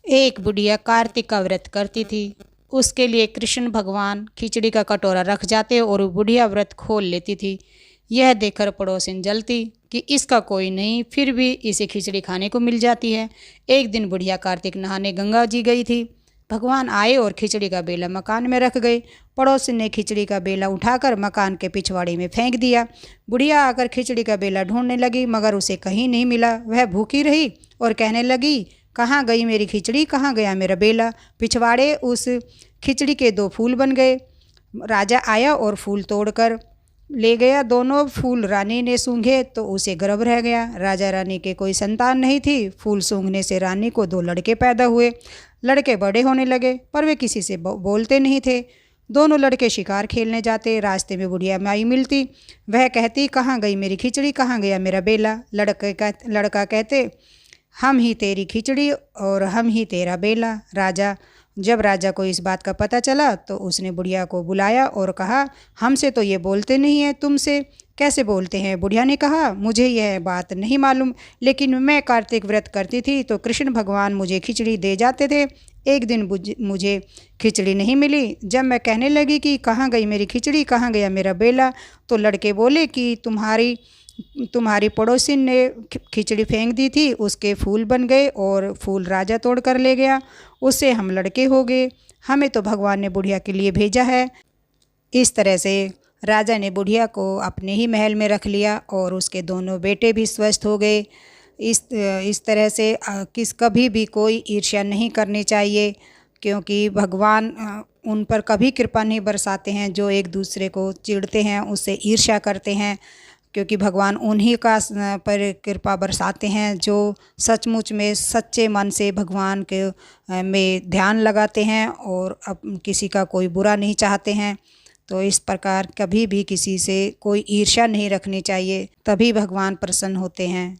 एक बुढ़िया कार्तिक का व्रत करती थी। उसके लिए कृष्ण भगवान खिचड़ी का कटोरा रख जाते और वो बुढ़िया व्रत खोल लेती थी। यह देखकर पड़ोसिन जलती कि इसका कोई नहीं, फिर भी इसे खिचड़ी खाने को मिल जाती है। एक दिन बुढ़िया कार्तिक नहाने गंगा जी गई थी। भगवान आए और खिचड़ी का बेला मकान में रख गए। पड़ोसिन ने खिचड़ी का बेला उठाकर मकान के पिछवाड़े में फेंक दिया। बुढ़िया आकर खिचड़ी का बेला ढूंढने लगी, मगर उसे कहीं नहीं मिला। वह भूखी रही और कहने लगी, कहाँ गई मेरी खिचड़ी, कहाँ गया मेरा बेला। पिछवाड़े उस खिचड़ी के 2 फूल बन गए। राजा आया और फूल तोड़कर ले गया। दोनों फूल रानी ने सूंघे तो उसे गर्भ रह गया। राजा रानी के कोई संतान नहीं थी। फूल सूंघने से रानी को 2 लड़के पैदा हुए। लड़के बड़े होने लगे पर वे किसी से बोलते नहीं थे। दोनों लड़के शिकार खेलने जाते। रास्ते में बुढ़िया माई मिलती। वह कहती, कहाँ गई मेरी खिचड़ी, कहाँ गया मेरा बेला। लड़का कहते, हम ही तेरी खिचड़ी और हम ही तेरा बेला। जब राजा को इस बात का पता चला तो उसने बुढ़िया को बुलाया और कहा, हमसे तो ये बोलते नहीं हैं, तुमसे कैसे बोलते हैं। बुढ़िया ने कहा, मुझे यह बात नहीं मालूम, लेकिन मैं कार्तिक व्रत करती थी तो कृष्ण भगवान मुझे खिचड़ी दे जाते थे। एक दिन मुझे खिचड़ी नहीं मिली। जब मैं कहने लगी कि कहाँ गई मेरी खिचड़ी, कहाँ गया मेरा बेला, तो लड़के बोले कि तुम्हारी पड़ोसिन ने खिचड़ी फेंक दी थी, उसके फूल बन गए और फूल राजा तोड़ कर ले गया, उससे हम लड़के हो गए। हमें तो भगवान ने बुढ़िया के लिए भेजा है। इस तरह से राजा ने बुढ़िया को अपने ही महल में रख लिया और उसके दोनों बेटे भी स्वस्थ हो गए। इस तरह से कभी भी कोई ईर्ष्या नहीं करनी चाहिए, क्योंकि भगवान उन पर कभी कृपा नहीं बरसाते हैं जो एक दूसरे को चिढ़ते हैं, उससे ईर्ष्या करते हैं। क्योंकि भगवान उन्हीं का पर कृपा बरसाते हैं जो सचमुच में सच्चे मन से भगवान के में ध्यान लगाते हैं और अब किसी का कोई बुरा नहीं चाहते हैं। तो इस प्रकार कभी भी किसी से कोई ईर्ष्या नहीं रखनी चाहिए, तभी भगवान प्रसन्न होते हैं।